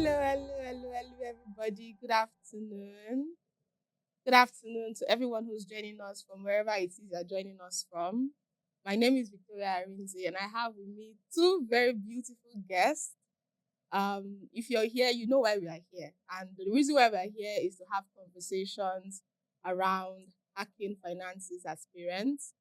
Hello, everybody. Good afternoon. Good afternoon to everyone who's joining us from wherever it is you're joining us from. My name is Victoria Arinze, and I have with me two very beautiful guests. If you're here, you know why we are here. And the reason why we are here is to have conversations around hacking finances as parents.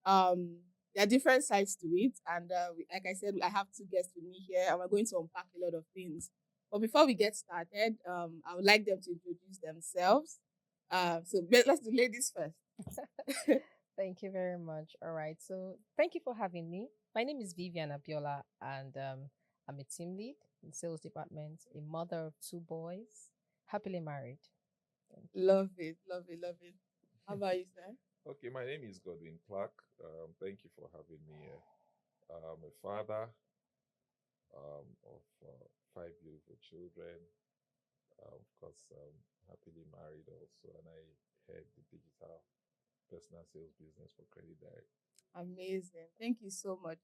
Um, there are different sides to it. And like I said, I have two guests with me here, and we're going to unpack a lot of things. But before we get started, I would like them to introduce themselves. Let's do ladies first. Thank you very much. All right. So thank you for having me. My name is Vivian Abiola, and I'm a team lead in sales department, a mother of two boys, happily married. Thank you. Love it. How about you, sir? Okay, my name is Godwin Clark. Thank you for having me here. I'm a father of five beautiful children. Of course, happily married also, and I head the digital personal sales business for Credit Direct. Amazing. Thank you so much.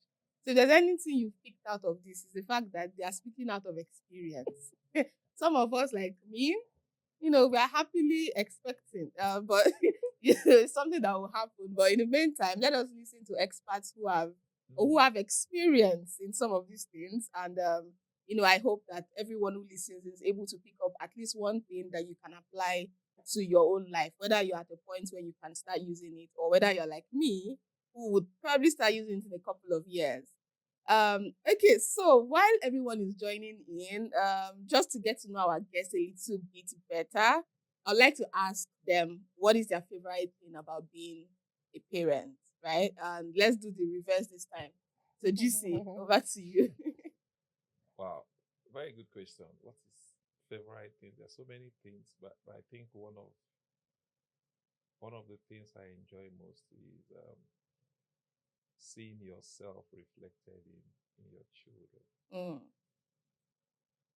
So, if there's anything you picked out of this, is the fact that they are speaking out of experience. Some of us, like me, we are happily expecting, but it's something that will happen. But in the meantime, let us listen to experts who have or who have experience in some of these things. And I hope that everyone who listens is able to pick up at least one thing that you can apply to your own life, whether you're at a point where you can start using it, or whether you're like me, who would probably start using it in a couple of years. Okay, so while everyone is joining in, just to get to know our guests a little bit better, I'd like to ask them what is their favorite thing about being a parent, right? And let's do the reverse this time. So GC, over to you. Wow, very good question. What is favorite thing? There's so many things, but I think one of the things I enjoy most is seeing yourself reflected in your children. Mm,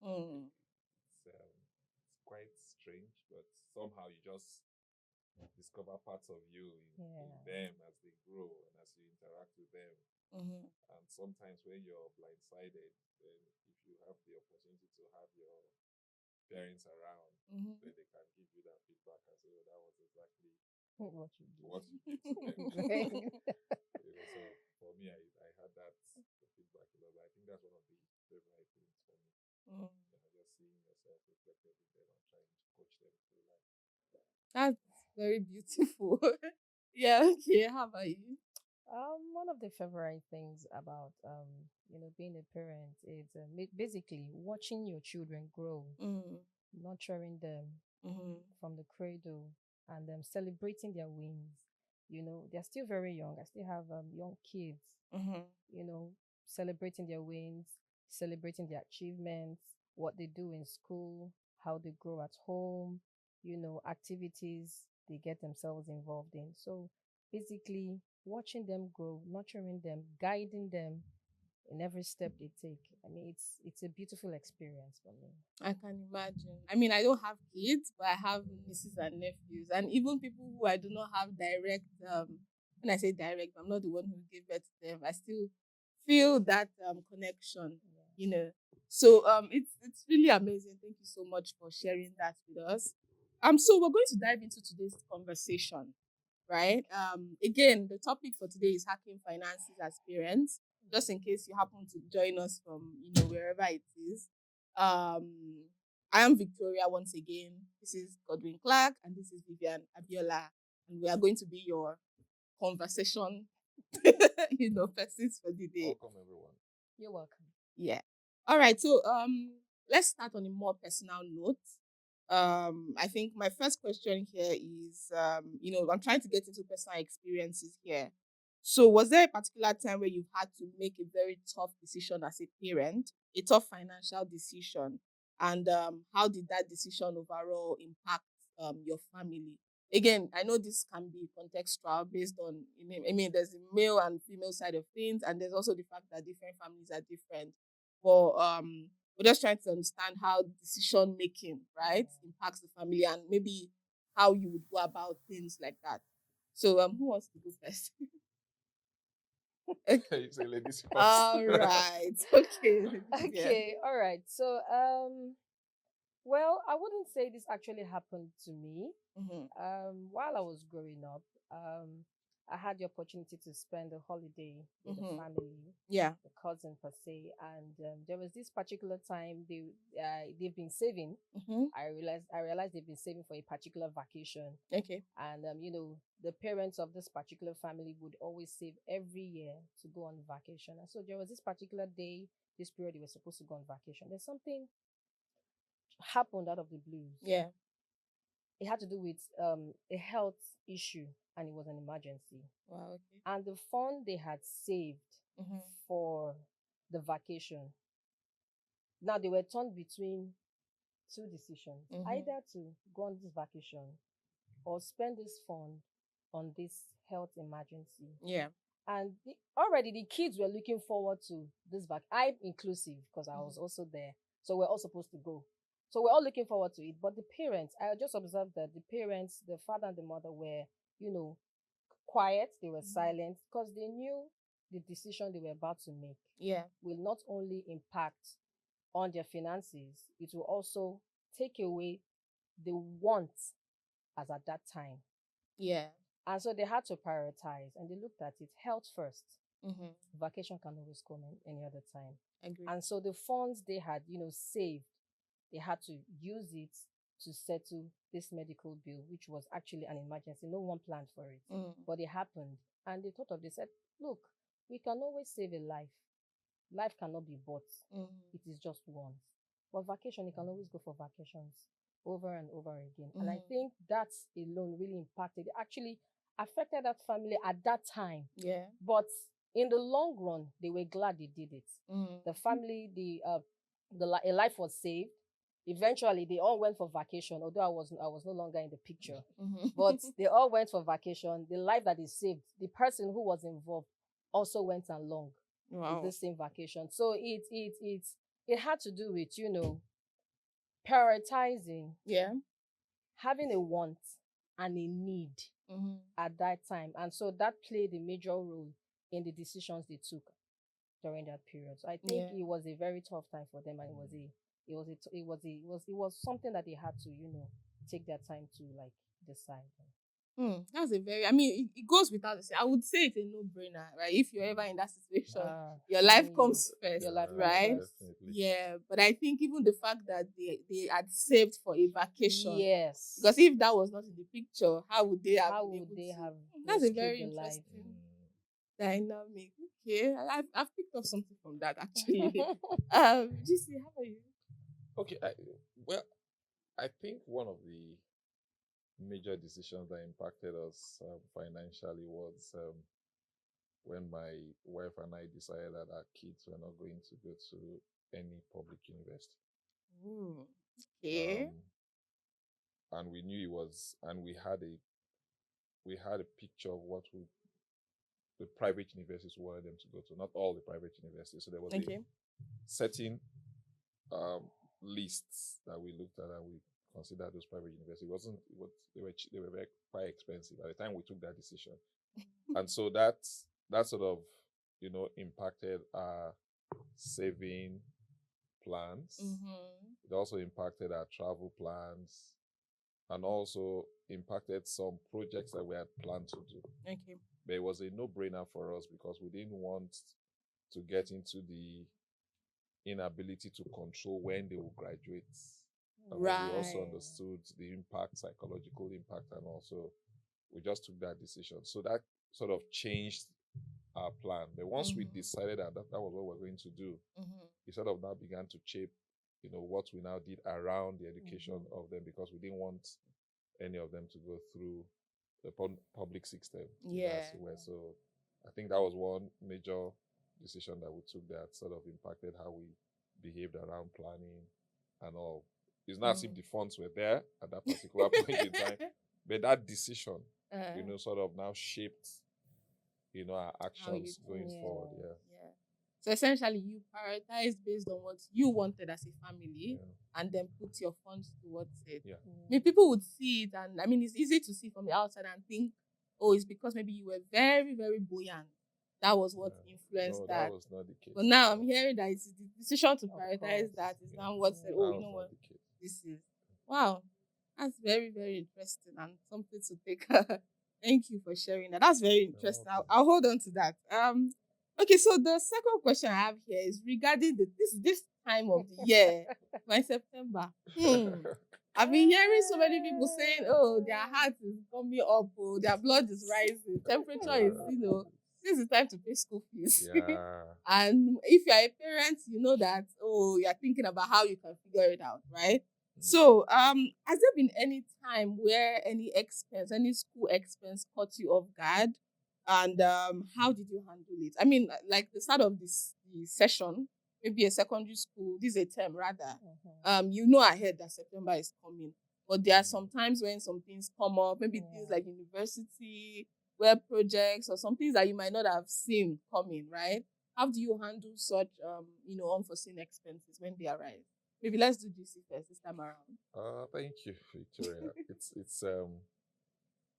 mm, It's quite strange, but somehow you just discover parts of you in Yeah. them as they grow and as you interact with them. mhm, And sometimes when you're blindsided, then if you have the opportunity to have your parents around, mhm. then they can give you that feedback and say, "Oh, that was exactly What you what you did to them." do. So for me, I had that feedback a lot. I think that's one of the favorite things for me. Mm. Just seeing yourself reflected in them and trying to coach them through life. That's very beautiful. Yeah, okay. How about you? One of the favorite things about being a parent is basically watching your children grow, Mm, nurturing them mhm, from the cradle, and celebrating their wins. They're still very young. I still have young kids. mhm. You know, celebrating their wins, celebrating their achievements, what they do in school, how they grow at home. Activities they get themselves involved in. So basically, watching them grow, nurturing them, guiding them in every step they take. I mean, it's a beautiful experience for me. I can imagine. I mean, I don't have kids, but I have nieces and nephews, and even people who I do not have direct. When I say direct, I'm not the one who gave birth to them. I still feel that connection. You Yes. know. So it's really amazing. Thank you so much for sharing that with us. So we're going to dive into today's conversation, right? Again, the topic for today is hacking finances as parents. Just in case you happen to join us from wherever it is. Um, I am Victoria once again. This is Godwin Clark, and this is Vivian Abiola, and we are going to be your conversation, persons for the day. Welcome, everyone. You're welcome. Yeah. All right. So let's start on a more personal note. I think my first question here is I'm trying to get into personal experiences here. So was there a particular time where you've had to make a very tough decision as a parent, a tough financial decision, and how did that decision overall impact your family? Again, I know this can be contextual based on, I mean, there's a male and female side of things, and there's also the fact that different families are different. But we're just trying to understand how decision making, right, impacts the family, and maybe how you would go about things like that. So who wants to go first? Okay. You say ladies first. All right. Okay. Yeah. Okay, all right. So Well, I wouldn't say this actually happened to me. Mm-hmm. While I was growing up, I had the opportunity to spend a holiday with a Mm-hmm. family, Yeah. a cousin per se, and there was this particular time they've been saving. Mm-hmm. I realized they've been saving for a particular vacation, Okay. and the parents of this particular family would always save every year to go on vacation. And so there was this particular day, this period they were supposed to go on vacation. There's something happened out of the blues. Yeah. It had to do with a health issue, and it was an emergency. Wow. Okay. And the fund they had saved Mm-hmm. for the vacation, now they were torn between two decisions: Mhm. either to go on this vacation or spend this fund on this health emergency. Yeah. And already the kids were looking forward to this vac. I inclusive, because I was also there, so we're all supposed to go. So we're all looking forward to it. But the parents, I just observed that the parents, the father and the mother, were, quiet. They were silent because they knew the decision they were about to make Yeah. will not only impact on their finances, it will also take away the wants as at that time. Yeah. And so they had to prioritize, and they looked at it health first. Mm-hmm. Vacation can always come any other time. Agree. And so the funds they had, saved, they had to use it to settle this medical bill, which was actually an emergency. No one planned for it, but it happened. And they said, look, we can always save a life. Life cannot be bought. It is just once. But vacation, you can always go for vacations over and over again. And I think that alone really impacted, actually affected that family at that time. Yeah. But in the long run, they were glad they did it. The family, a life was saved. Eventually, they all went for vacation. Although I was no longer in the picture, but they all went for vacation. The life that they saved, the person who was involved also went along Wow. with the same vacation. So it had to do with prioritizing, Yeah. having a want and a need at that time, and so that played a major role in the decisions they took during that period. So I think Yeah. it was a very tough time for them, and it was something that they had to take their time to like decide. That's a very, I mean, it goes without saying. I would say it's a no-brainer, right? If you're ever in that situation, your life Telling comes you, first, your life comes right? first. Definitely. Yeah, but I think even the fact that they had saved for a vacation, Yes, because if that was not in the picture, how would they have how been would able they to? have That's a rescued very the life? interesting dynamic. Okay, I've picked up something from that actually. GC, how are you? Okay. I think one of the major decisions that impacted us financially was when my wife and I decided that our kids were not going to go to any public university. Okay. And we knew it was, and we had a picture of what the private universities wanted them to go to. Not all the private universities. So there was a certain lists that we looked at and we considered those private universities. They were very quite expensive at the time we took that decision. And so that sort of impacted our saving plans. It also impacted our travel plans, and also impacted some projects that we had planned to do. Okay. But it was a no-brainer for us because we didn't want to get into the inability to control when they will graduate. And we also understood the impact, psychological impact, and also we just took that decision. So that sort of changed our plan. But once we decided that was what we're going to do, it sort of now began to shape, what we now did around the education of them, because we didn't want any of them to go through the public system. Yeah. So I think that was one major decision that we took that sort of impacted how we behaved around planning and all. It's not as if the funds were there at that particular point in time, but that decision, sort of now shaped, our actions going forward. Yeah. So essentially, you prioritized based on what you wanted as a family, and then put your funds towards it. Yeah. I mean, people would see it, and I mean, it's easy to see from the outside and think, oh, it's because maybe you were very, very buoyant. that was what No, influenced no, that that. was not the case But at now I'm all. hearing that it's the decision to Of prioritize course. that is Yeah, now what said, Yeah. oh, that you was know not what, the case. this is. Wow. That's very, very interesting and something to take. Thank you for sharing that. That's very You're interesting. I'll, welcome. I'll hold on to that. Okay, so the second question I have here is regarding this time of the year, by September. I've been hearing so many people saying, oh, their heart is coming up, oh, their blood is rising, temperature is, this is the time to pay school fees. Yeah. And if you're a parent, you know that, oh, you're thinking about how you can figure it out, right? Mm. So, has there been any time where any expense, any school expense caught you off guard? And how did you handle it? I mean, like the start of the session, maybe a secondary school, this is a term rather. You know ahead that September is coming. But there are some times when some things come up, maybe things Yeah. like university, web projects, or some things that you might not have seen coming, right? How do you handle such unforeseen expenses when they arise? Maybe let's do this first this time around. Thank you, Victoria. It's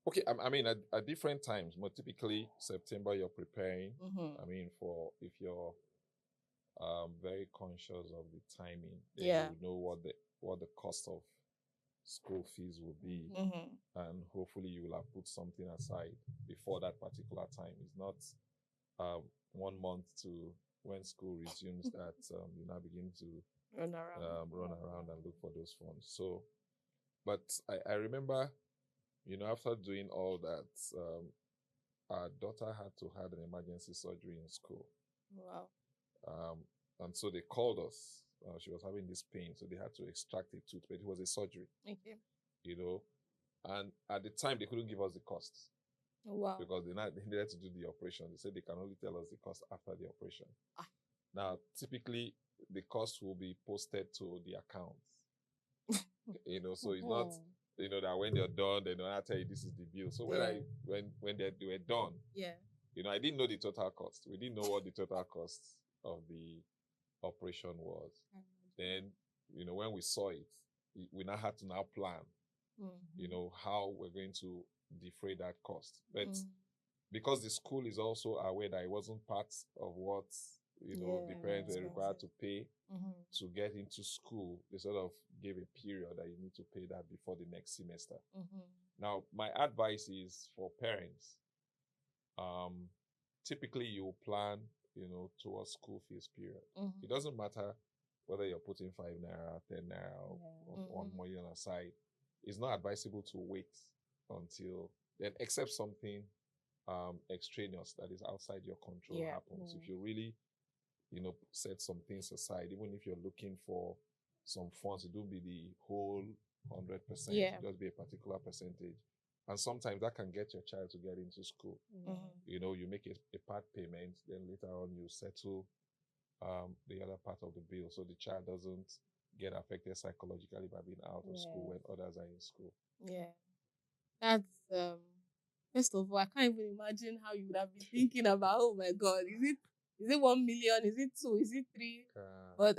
okay. I mean, at different times, more typically September, you're preparing. Mm-hmm. I mean, for if you're very conscious of the timing, then Yeah. you know what the cost of school fees will be, Mm-hmm. and hopefully you will have put something aside before that particular time. It's not 1 month to when school resumes that you now begin to Run around. run around and look for those funds. So, but I remember, after doing all that, our daughter had to have an emergency surgery in school. Wow. And so they called us. She was having this pain, so they had to extract a tooth, but it was a surgery, Okay. And at the time, they couldn't give us the costs Wow. because they needed to do the operation. They said they can only tell us the cost after the operation. Ah. Now, typically, the cost will be posted to the account. So it's not, that when they're done, then I tell you this is the bill. So when they were done, Yeah. I didn't know the total cost. We didn't know what the total cost of the operation was. Then, when we saw it, we now had to plan, how we're going to defray that cost. But because the school is also aware that it wasn't part of what, the parents were required to pay to get into school, they sort of gave a period that you need to pay that before the next semester. Now, my advice is for parents, typically you plan, towards school fees period. It doesn't matter whether you're putting 5 naira, 10 naira, or 1 million aside. It's not advisable to wait until then, except something extraneous that is outside your control happens. If you really, set some things aside, even if you're looking for some funds, it don't be the whole 100%. Yeah. Just be a particular percentage. And sometimes that can get your child to get into school. You make a part payment, then later on you settle the other part of the bill, so the child doesn't get affected psychologically by being out of school when others are in school. Yeah. That's first of all, I can't even imagine how you would have been thinking about, oh my God, is it 1 million? Is it 2? Is it 3? But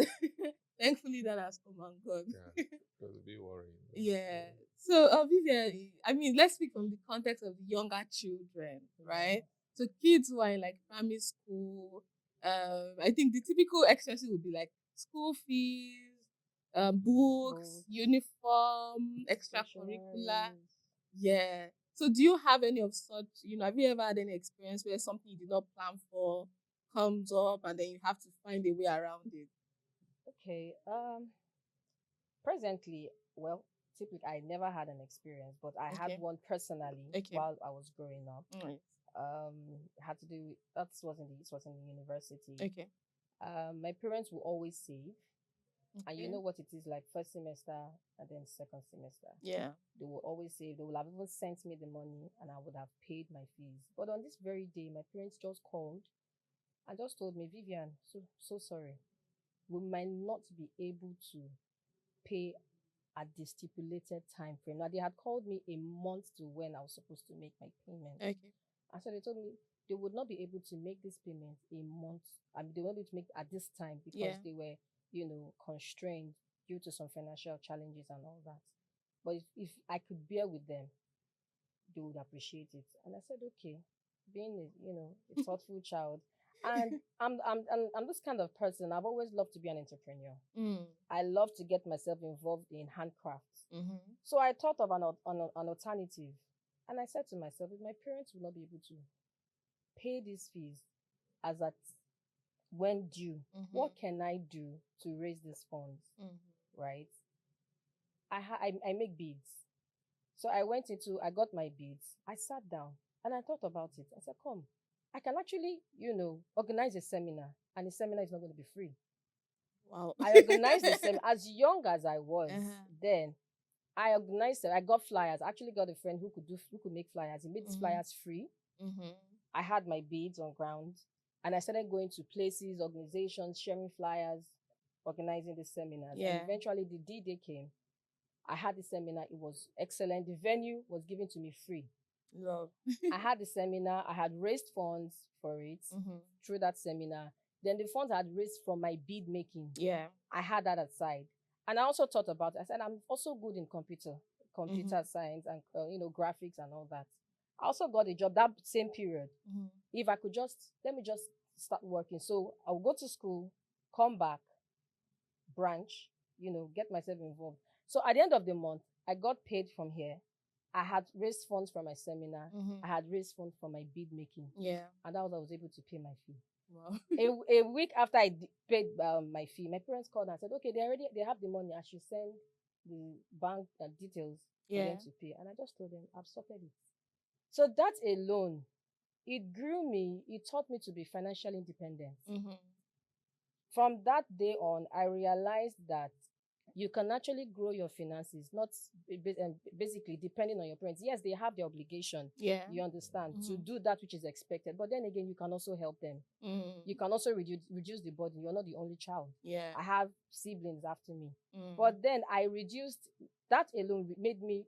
thankfully that has come and gone. It was a bit worrying. Yeah. So, Vivian, I mean, let's speak from the context of the younger children, right? So, kids who are in like primary school, I think the typical expenses would be like school fees, books, uniform, extracurricular. Yeah. So, do you have any of such? Have you ever had any experience where something you did not plan for comes up and then you have to find a way around it? Okay. Presently, well, typically I never had an experience, but I had one personally while I was growing up. Nice. Had to do that was in the university. Okay. My parents will always save. And Okay. you know what it is like first semester and then second semester. Yeah. They will always save. They will have even sent me the money and I would have paid my fees. But on this very day, my parents just called and just told me, Vivian, so sorry. We might not be able to pay at the stipulated time frame. Now, they had called me a month to when I was supposed to make my payment. Okay. And so they told me they would not be able to make this payment a month. I mean, they won't be able to make at this time because they were, constrained due to some financial challenges and all that. But if I could bear with them, they would appreciate it. And I said, okay. being a thoughtful child. And I'm this kind of person. I've always loved to be an entrepreneur. Mm. I love to get myself involved in handcrafts. Mm-hmm. So I thought of an alternative. And I said to myself, if my parents will not be able to pay these fees as at when due, what can I do to raise these funds? Right? I make beads. So I got my beads. I sat down and I thought about it. I said, come, I can actually, organize a seminar, and the seminar is not going to be free. Wow. I organized the seminar as young as I was then. I organized it. I got flyers. I actually got a friend who could make flyers. He made these flyers free. I had my beads on ground, and I started going to places, organizations, sharing flyers, organizing the seminars. Yeah. And eventually the D-Day came. I had the seminar. It was excellent. The venue was given to me free. Love. I had the seminar. I had raised funds for it through that seminar. Then the funds I had raised from my bead making. Yeah. I had that aside. And I also thought about it. I said, I'm also good in computer science and, graphics and all that. I also got a job that same period. If I could let me just start working. So I'll go to school, come back, branch, get myself involved. So at the end of the month, I got paid from here. I had raised funds from my seminar. I had raised funds for my bead making. Yeah. And that was I was able to pay my fee. Wow. A week after I paid my fee, my parents called and said, okay, they have the money. I should send the bank details for them to pay. And I just told them, I've sorted it. So that alone, it grew me. It taught me to be financially independent. From that day on, I realized that you can actually grow your finances, not basically depending on your parents. Yes, they have the obligation, you understand, to do that which is expected. But then again, you can also help them. You can also reduce the burden. You're not the only child. Yeah. I have siblings after me. But then I reduced, that alone made me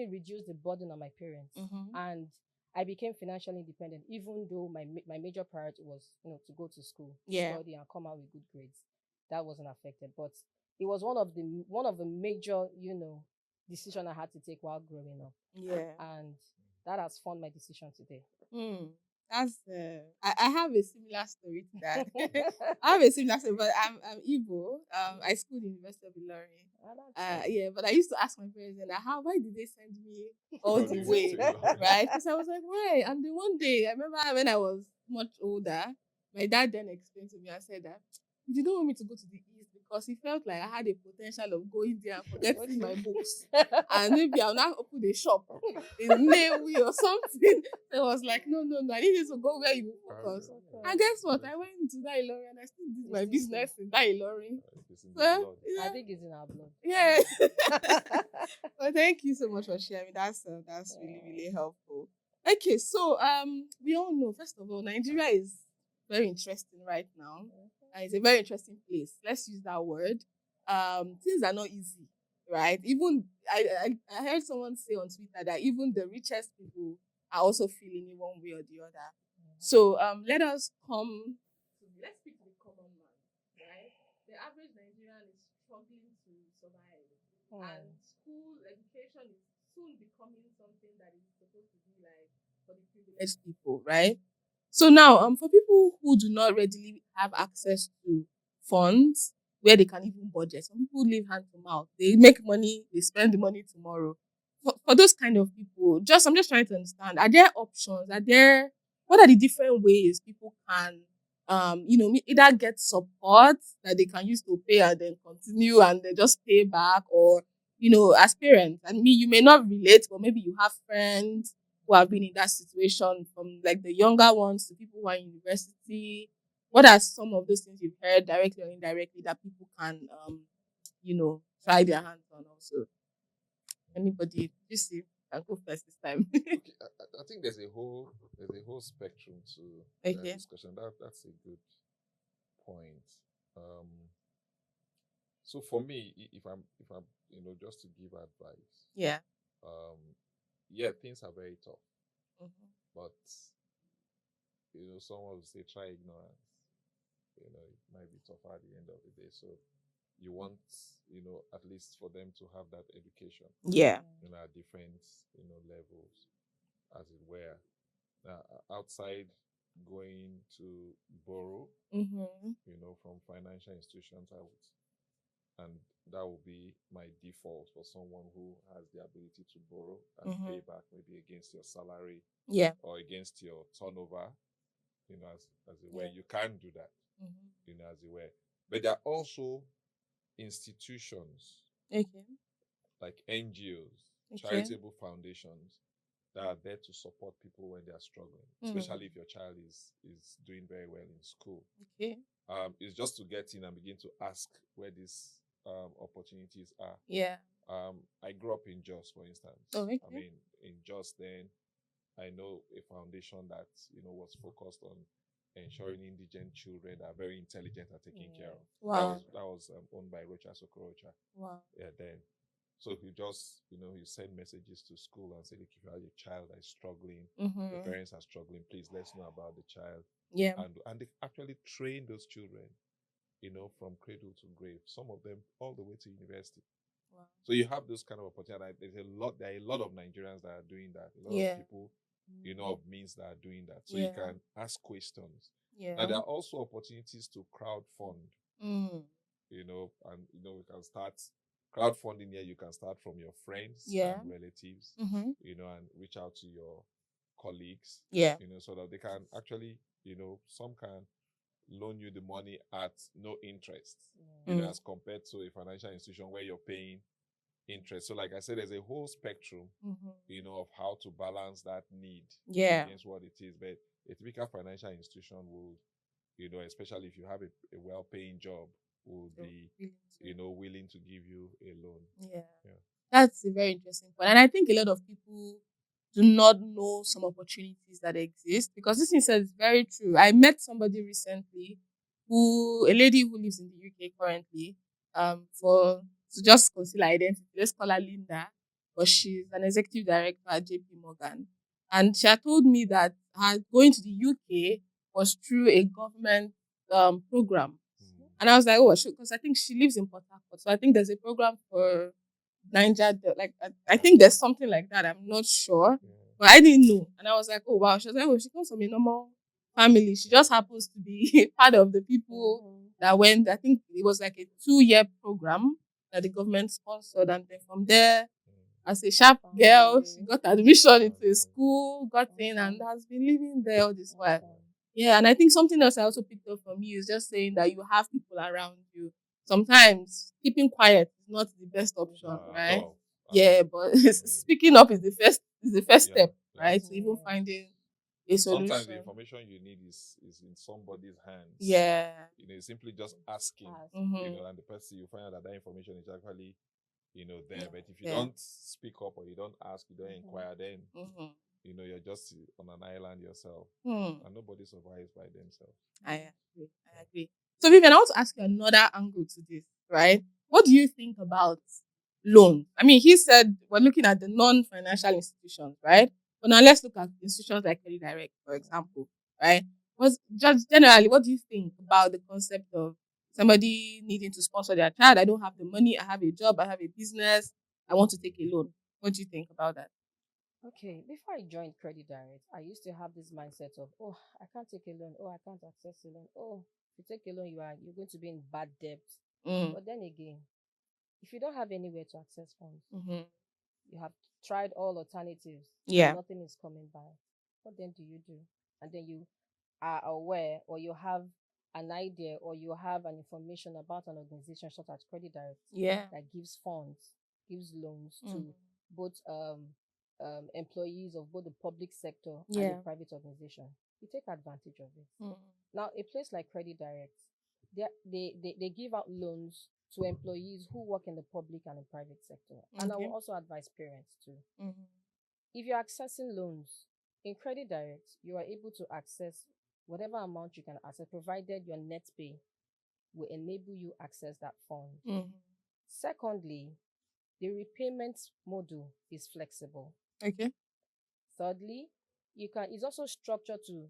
reduce the burden on my parents. And I became financially independent, even though my major priority was, to go to school, study, and come out with good grades. That wasn't affected. But it was one of the major, decision I had to take while growing up. Yeah. And that has formed my decision today. That's I have a similar story to that. I have a similar story, but I'm Igbo. I schooled in University of Ilorin. Yeah, but I used to ask my parents, and why did they send me all the way, right? Because I was like, why? And then one day, I remember when I was much older, my dad then explained to me. I said that he didn't want me to go to the east because he felt like I had a potential of going there and forgetting my books, and maybe I'll now open a shop in Nnewi or something. So I was like, no, I needed to go where you focus. And guess what? I went to that Ilorin and I still did my business in that Ilorin. So, I think it's in our blood. Yeah. Well, thank you so much for sharing. That's really, really helpful. Okay, so we all know, first of all, Nigeria is very interesting right now. It's a very interesting place. Let's use that word. Things are not easy, right? Even I heard someone say on Twitter that even the richest people are also feeling it one way or the other. So let's speak to the common man, right? The average Nigerian is struggling to survive, and school education is soon becoming something that is supposed to be like for the privileged people, right? So now, for people who do not readily have access to funds where they can even budget, some people live hand to mouth. They make money, they spend the money tomorrow. For those kind of people, I'm just trying to understand: are there options? What are the different ways people can, either get support that they can use to pay and then continue and then just pay back, or as parents, and you may not relate, but maybe you have friends who have been in that situation, from like the younger ones to people who are in university. What are some of those things you've heard directly or indirectly that people can, try their hands on also? Anybody, you see, can go first this time. Okay, I think there's a whole spectrum to Okay. discussion. That's a good point. So for me, if I'm just to give advice, Yeah. yeah, things are very tough, Mm-hmm. but someone will say try ignorance. It might be tough at the end of the day. So you want, at least for them to have that education, Yeah. at different, levels, as it were. outside going to borrow, Mm-hmm. from financial institutions, and that will be my default for someone who has the ability to borrow and Mm-hmm. pay back maybe against your salary Yeah. or against your turnover, as it were. Yeah. You can do that, Mm-hmm. as it were. But there are also institutions Okay. like NGOs, Okay. charitable foundations that are there to support people when they are struggling, Mm. especially if your child is doing very well in school. Okay. It's just to get in and begin to ask where these opportunities are. Yeah. I grew up in Jos, for instance. Oh, okay. I mean, in Jos, then I know a foundation that was focused on ensuring indigent children that are very intelligent are taken care of. Wow. That was owned by Rocha Sokorocha. Wow. Yeah, then. So you just you send messages to school and say, look, if you have a child that is struggling, the Mm-hmm. parents are struggling, please let us know about the child. Yeah. And they actually train those children, from cradle to grave. Some of them all the way to university. Wow. So you have those kind of opportunities. There are a lot of Nigerians that are doing that. A lot of Yeah. people, of means that are doing that. So Yeah. you can ask questions. Now Yeah. there are also opportunities to crowdfund, Mm. and we can start crowdfunding here. You can start from your friends Yeah. and relatives, Mm-hmm. and reach out to your colleagues, Yeah. so that they can actually, some can loan you the money at no interest, Mm. as compared to a financial institution where you're paying interest. So, like I said, there's a whole spectrum, Mm-hmm. of how to balance that need Yeah. against what it is. But a typical financial institution will, especially if you have a well-paying job, will So, be, willing to- willing to give you a loan. Yeah. Yeah. That's a very interesting point. And I think a lot of people do not know some opportunities that exist because this thing says very true. I met somebody recently a lady who lives in the UK currently, for to just conceal her identity. Let's call her Linda, but she's an executive director at JP Morgan. And she had told me that her going to the UK was through a government program. And I was like, oh, because I think she lives in Port Harcourt. So I think there's a program for Niger, like I think there's something like that. I'm not sure, but I didn't know. And I was like, oh wow. She was like, oh, she comes from a normal family. She just happens to be part of the people that went. I think it was like a 2-year program that the government sponsored, and then from there, as a sharp girl, she got admission into a school, got in, and has been living there all this while. Yeah, and I think something else I also picked up from you is just saying that you have people around you. Sometimes keeping quiet is not the best option, At right? all. Yeah, but speaking up is the first step, Yeah. right? So even finding a Sometimes the solution. information you need is in somebody's hands. Yeah. Simply just asking, Mm-hmm. and the person, you find out that information is actually, there. But if you Yeah. don't speak up or you don't ask, you don't inquire, then Mm-hmm. you're just on an island yourself, Hmm. and nobody survives by themselves. I agree. I agree. So Vivian, I want to ask you another angle to this, right? What do you think about loan? I mean, he said we're looking at the non-financial institutions, right? But now let's look at institutions like Credit Direct, for example, right? Just generally, what do you think about the concept of somebody needing to sponsor their child? I don't have the money. I have a job. I have a business. I want to take a loan. What do you think about that? Okay, before I joined Credit Direct, I used to have this mindset of, oh, I can't take a loan. Oh, I can't access a loan. Oh, if you take a loan, you're going to be in bad debt. Mm. But then again, if you don't have anywhere to access funds, Mm-hmm. you have tried all alternatives, Yeah. nothing is coming by. What then do you do? And then you are aware, or you have an idea, or you have an information about an organization such as Credit Direct Yeah. that gives funds, gives loans Mm. to both employees of both the public sector and Yeah. the private organization. You take advantage of it. Mm. Now, a place like Credit Direct, they give out loans to employees who work in the public and the private sector. And I Okay. will also advise parents too. Mm-hmm. If you're accessing loans in Credit Direct, you are able to access whatever amount you can access, provided your net pay will enable you access that fund. Mm-hmm. Secondly, the repayment model is flexible. Okay. Thirdly, it's also structured to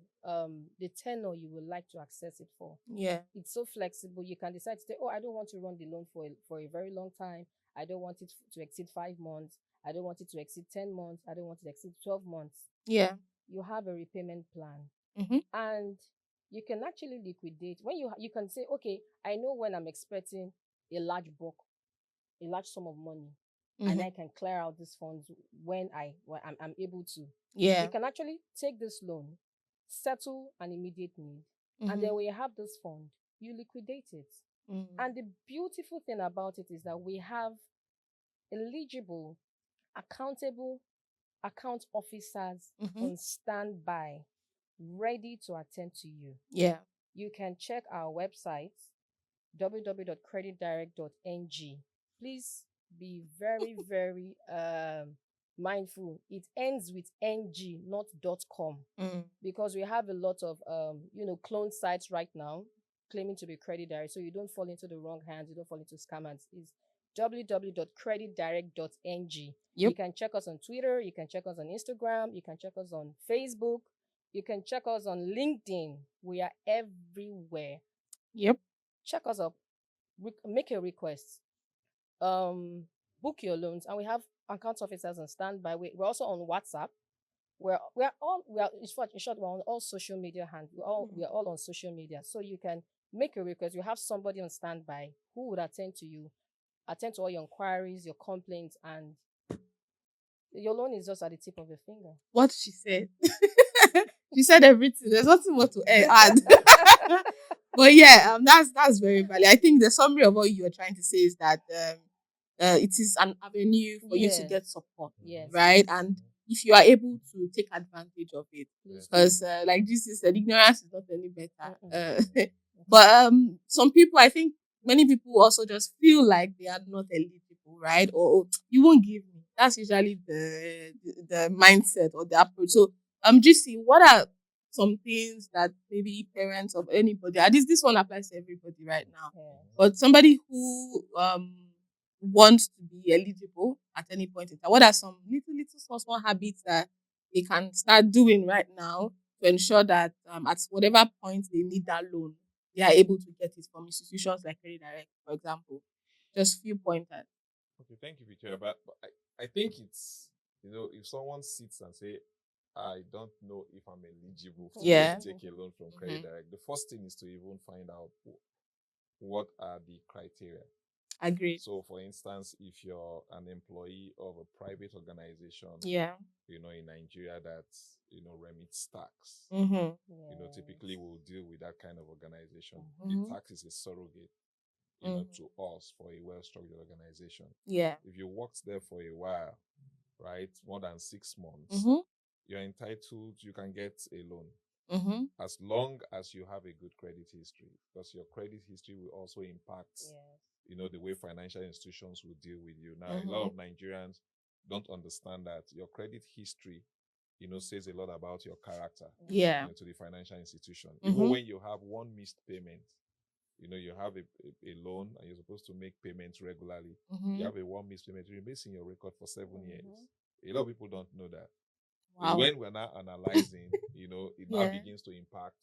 the tenor you would like to access it for. Yeah. It's so flexible. You can decide to say, oh, I don't want to run the loan for a very long time. I don't want it to exceed 5 months. I don't want it to exceed 10 months. I don't want it to exceed 12 months. Yeah. you have a repayment plan, Mhm. and you can actually liquidate when you can say, okay, I know when I'm expecting a large bulk, a large sum of money, and Mhm. I can clear out these funds when I'm able to. Yeah. You can actually take this loan, settle an immediate need, and then Mhm. when you have this fund, you liquidate it. Mhm. And the beautiful thing about it is that we have eligible, accountable account officers Mhm. on standby, ready to attend to you. Yeah. You can check our website, www.creditdirect.ng. Please be very, very mindful. It ends with ng, not .com, Mm. because we have a lot of clone sites right now claiming to be Credit Direct, so you don't fall into the wrong hands, you don't fall into scammers. It's www.creditdirect.ng. You Yep. can check us on Twitter, you can check us on Instagram, you can check us on Facebook, you can check us on LinkedIn. We are everywhere. Yep. Check us up, make a request, book your loans, and we have account officers on standby. We're also on WhatsApp. In short, we're on all social media we're all on social media. So you can make a request. You have somebody on standby who would attend to you, attend to all your inquiries, your complaints, and your loan is just at the tip of your finger. What she said. She said everything. There's nothing more to add. But yeah, that's very valid. I think the summary of what you were trying to say is that it is an avenue for you to Yes. get support, Yes. right? And if you are able to take advantage of it, Please do. because like Jesus said, ignorance is not any better. Mm-mm. But some people, I think many people also just feel like they are not eligible, right? Or you won't give me. That's usually the mindset or the approach. So GC, what are some things that maybe parents of anybody, and this one applies to everybody right now, Yeah. but somebody who wants to be eligible at any point in time, what are some little small habits that they can start doing right now to ensure that at whatever point they need that loan, they are able to get it from institutions like Credit Direct, for example? Just few pointers. Okay, thank you, Victoria. But I think it's, if someone sits and say, I don't know if I'm eligible Yeah. to take a loan from Credit Mhm. Direct, the first thing is to even find out what are the criteria. Agreed. So, for instance, if you're an employee of a private organization, Yeah. in Nigeria that, remits tax, Mm-hmm. typically we'll deal with that kind of organization. Mhm. The tax is a surrogate, Mhm. to us for a well-structured organization. Yeah. If you worked there for a while, right, more than 6 months, Mm-hmm. you're entitled, you can get a loan Mm-hmm. as long as you have a good credit history, because your credit history will also impact, Yes. the way financial institutions will deal with you. Now, a lot of Nigerians don't understand that your credit history, says a lot about your character, Yeah. to the financial institution. Mhm. Even when you have one missed payment, you have a loan and you're supposed to make payments regularly. Mm-hmm. You have a one missed payment, it remains in your record for 7 years. Mhm. A lot of people don't know that. Wow. When we're now analyzing, it now Yeah. begins to impact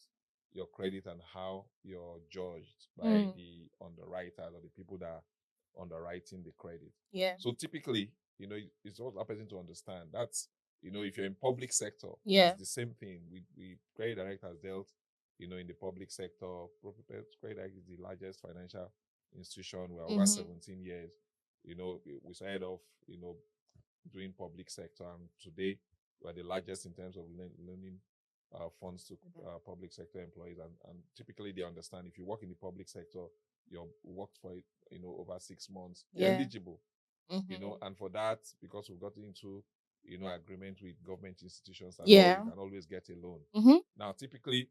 your credit and how you're judged by Mm. the underwriters or the people that are underwriting the credit. Yeah. So typically, it's all happening to understand. That's, if you're in public sector, Yeah. it's the same thing. We Credit Direct has dealt, in the public sector. Credit Direct is the largest financial institution. We're over 17 years. We started off, doing public sector, and today we're the largest in terms of loaning funds to public sector employees, and typically they understand if you work in the public sector, you're worked for it, over 6 months, you're Yeah. eligible, Mm-hmm. and for that, because we've got into agreement with government institutions and Yeah. all, you can always get a loan. Mm-hmm. Now, typically,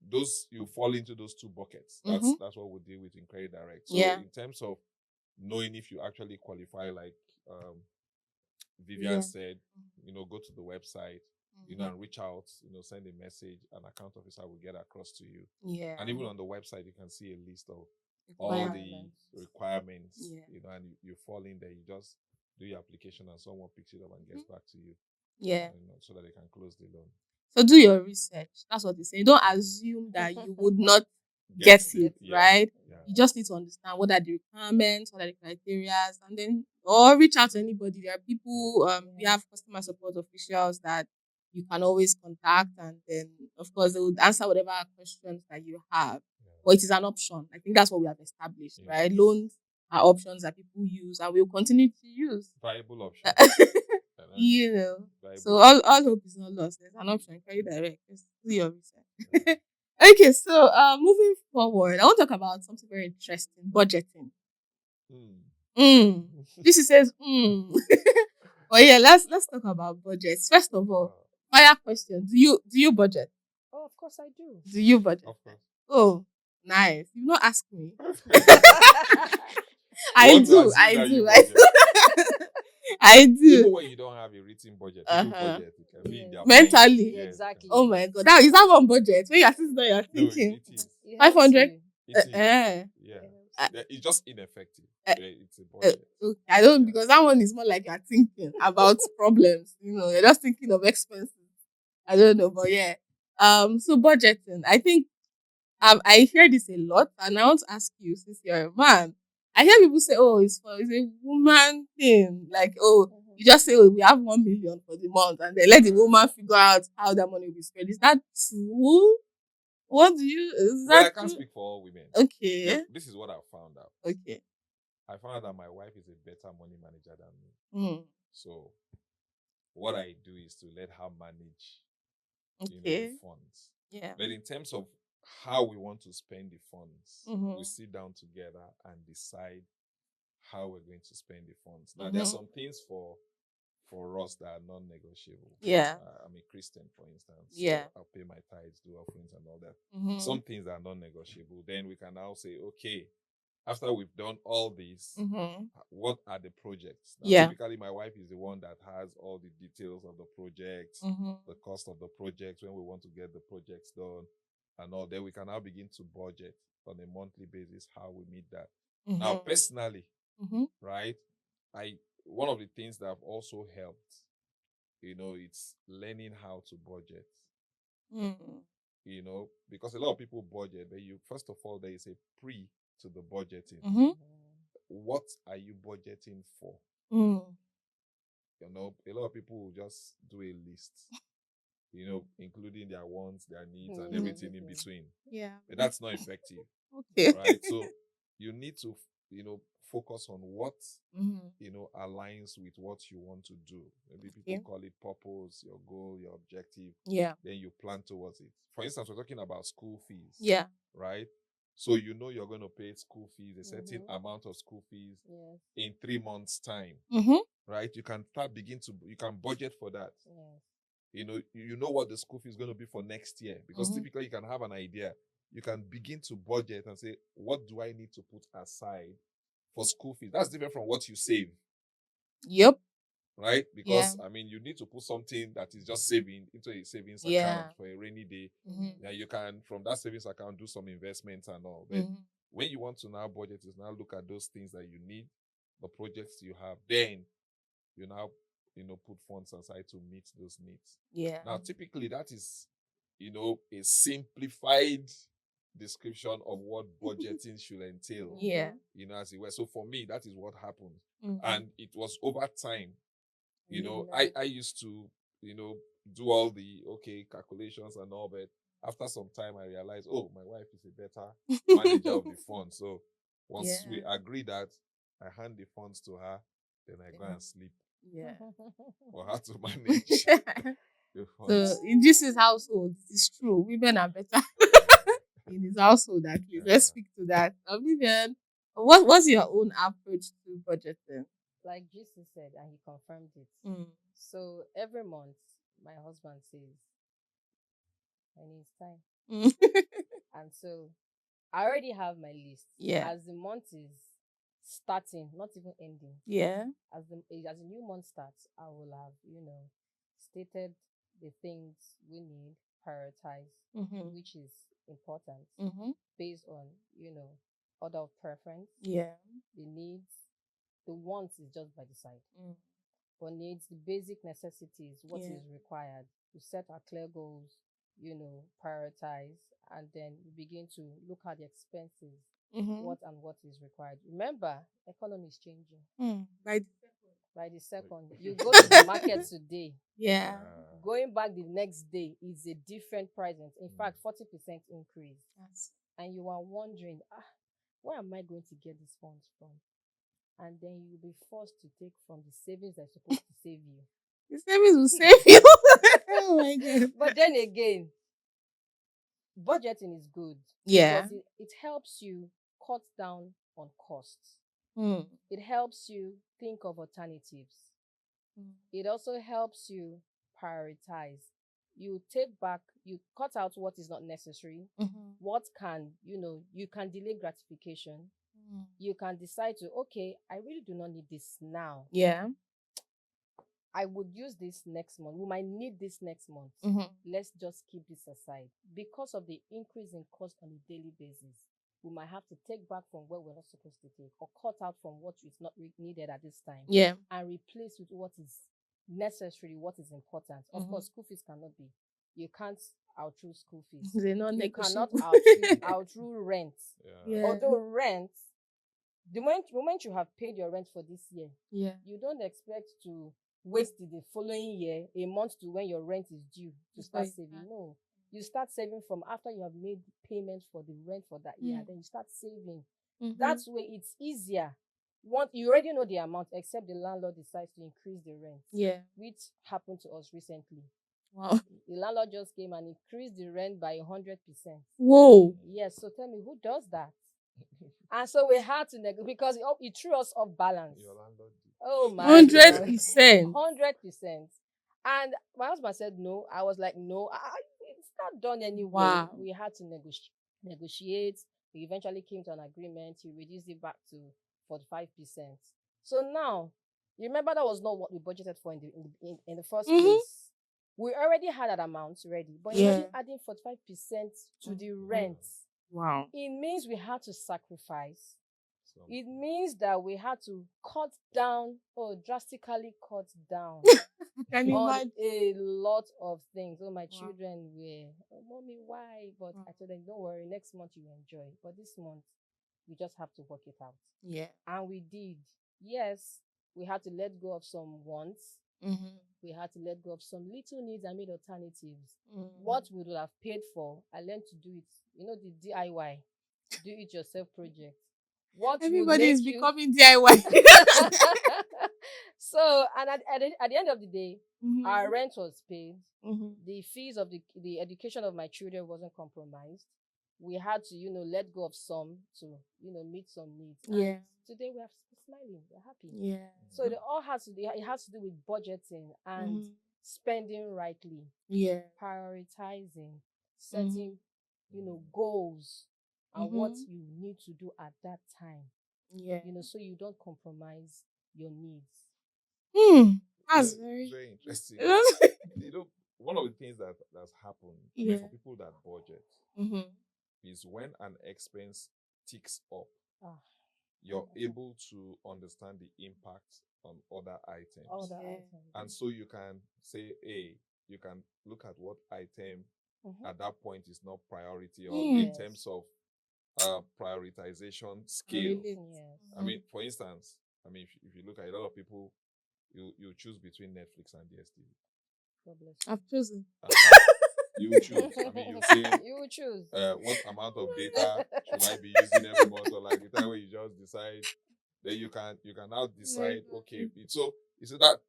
those you fall into those two buckets. That's what we deal with in Credit Direct. So Yeah. in terms of knowing if you actually qualify, like Vivian Yeah. said, go to the website, and reach out, send a message, an account officer will get across to you. Yeah. And even on the website, you can see a list of all the requirements, Yeah. and you fall in there, you just do your application and someone picks it up and gets back to you, Yeah. so that they can close the loan. So do your research. That's what they say. Don't assume that you would not get it, Yeah, right? yeah. You just need to understand what are the requirements, what are the criteria, and then or reach out to anybody. There are people, we have customer support officials that you can always contact, and then of course they would answer whatever questions that you have. Yeah. But it is an option. I think that's what we have established, Yeah. right? Loans are options that people use and will continue to use. Viable option. You know. Viable. So all hope is not lost. There's an option. Can you direct? Just do your research. Yeah. Okay, so moving forward, I want to talk about something very interesting: budgeting. This says But yeah, let's talk about budgets. First of all, fire question: Do you budget? Oh, of course I do. Do you budget? Of course. Oh, nice. You've not asked me. I I do. I do. Even when you don't have a written budget, people budget. It can be in their mind. Mentally. Yes, Exactly. Oh my god. Is that one budget? When you're sitting there, you're No, thinking it is. You have 500? to. It is. eh. Yeah. Uh, It's just ineffective. uh, It's a budget. Okay, I don't, because that one is more like you're thinking about problems. You're just thinking of expenses. I don't know, but yeah. So budgeting. I think I hear this a lot, and I want to ask you, since you're a man, I hear people say, "Oh, it's a woman thing." Like, "Oh, you just say, oh, we have 1 million for the month, and then let the woman figure out how that money will be spent." Is that true? What do you? Is Well, I that can't true? speak for all women. Okay. Yeah, this is what I found out. Okay. I found out that my wife is a better money manager than me. So what I do is to let her manage Okay. the funds. Yeah. But in terms of how we want to spend the funds, Mhm. we sit down together and decide how we're going to spend the funds. Now, there are some things for us that are non-negotiable. Yeah. I'm a Christian, for instance. Yeah. So I'll pay my tithes, do offerings, and all that. Mhm. Some things are non-negotiable. Then we can now say, okay, after we've done all this, Mhm. what are the projects? Now, Yeah. typically, my wife is the one that has all the details of the projects, Mhm. the cost of the projects, when we want to get the projects done, and all. Then we can now begin to budget on a monthly basis how we meet that. Now, personally, right, one of the things that have also helped, it's learning how to budget. Because a lot of people budget, but first of all, there is a pre to the budgeting. What are you budgeting for? A lot of people will just do a list, including their wants, their needs, and everything in between. Yeah. But that's not effective. Okay. Right? So you need to, focus on what, aligns with what you want to do. Maybe people call it purpose, your goal, your objective. Yeah. Then you plan towards it. For instance, we're talking about school fees. Yeah. Right? So you're going to pay school fees, a certain amount of school fees in 3 months' time. Right? You can you can budget for that. You know what the school fee is going to be for next year, because typically you can have an idea. You can begin to budget and say, what do I need to put aside for school fees? That's different from what you save. Yep. Right? Because, you need to put something that is just saving into a savings account for a rainy day. Now you can, from that savings account, do some investments and all. But when you want to now budget, is now look at those things that you need, the projects you have, then you now put funds aside to meet those needs. Yeah. Now, typically that is, a simplified description of what budgeting should entail. Yeah. As it were. So for me, that is what happened. And it was over time. I used to, do all the calculations and all, but after some time I realized, oh, my wife is a better manager of the funds. So once we agree that I hand the funds to her, then I go and sleep. Yeah. For her to manage the funds. So in Jesus' household, it is true. Women are better in his household, at least. Let's speak to that. Vivian, what's your own approach to budgeting? Like Jesus said, and he confirmed it. So every month, my husband says, I need time. And so I already have my list. Yeah. As the month is starting, not even ending. Yeah. As the new month starts, I will have, stated the things we need, prioritize, which is important, based on, order of preference. Yeah. The needs, the wants is just by the side. But needs, the basic necessities, what is required. We set our clear goals, prioritize, and then we begin to look at the expenses, what is required. Remember, economy is changing. By the by the second. You go to the market today, Yeah. going back the next day is a different price. In fact, 40% increase. Yes. And you are wondering, where am I going to get these funds from? And then you'll be forced to take from the savings that's supposed to save you. The savings will save you. Oh my God. But then again, budgeting is good. Yeah. Because it helps you cut down on costs. Mm. It helps you think of alternatives. It also helps you prioritize. You take back, you cut out what is not necessary. What can, you can delay gratification. You can decide to, okay, I really do not need this now. Yeah. I would use this next month. We might need this next month. Let's just keep this aside. Because of the increase in cost on a daily basis, we might have to take back from what we're not supposed to take, or cut out from what is not needed at this time. Yeah. And replace with what is necessary, what is important. Of course, school fees cannot be. You can't outrule school fees. They're not You cannot negotiable. outrule rent. Yeah. Although rent, the moment you have paid your rent for this year, Yeah. you don't expect to wait till the following year, a month to when your rent is due to start saving. No. You start saving from after you have made payment for the rent for that year. Then you start saving. That's way it's easier. You already know the amount, except the landlord decides to increase the rent. Yeah. Which happened to us recently. Wow. The landlord just came and increased the rent by 100%. Whoa. Yes, so tell me, who does that? And so we had to negotiate because it threw us off balance. Your landlord did. Oh my 100%. 100%. And my husband said no. I was like, no, it's not done anyway. Wow. We had to negotiate. We eventually came to an agreement. He reduced it back to 45%. So now, you remember that was not what we budgeted for in the first place. We already had that amount ready, but imagine adding 45% to the rent. Wow. It means we had to sacrifice. It means that we had to cut down, drastically cut down Can you on imagine? a lot of things. Oh, my children were, Mommy, why? But I told them, don't worry, next month you enjoy. But this month, we just have to work it out. Yeah. And we did. Yes, we had to let go of some wants. We had to let go of some little needs and made alternatives. What we would have paid for, I learned to do it. You know, the DIY, do it yourself project. What everybody is becoming DIY. So, and at the end of the day, our rent was paid. The fees of the education of my children wasn't compromised. We had to, let go of some to, meet some needs. Yeah. And today we are smiling, we're happy. Yeah. So it has to do with budgeting and spending rightly. Yeah. Prioritizing, setting, goals and what you need to do at that time. Yeah. So you don't compromise your needs. That's very interesting. One of the things that's happened for people that budget is when an expense ticks up, you're able to understand the impact on other items. And so you can say, hey, you can look at what item at that point is not priority or in terms of prioritization scale. I mean, for instance, if you look at a lot of people, you choose between Netflix and DSTV. I've chosen. You will choose. You say you will choose. What amount of data should I be using every month, or like the time where you just decide. Then you can now decide. Okay, so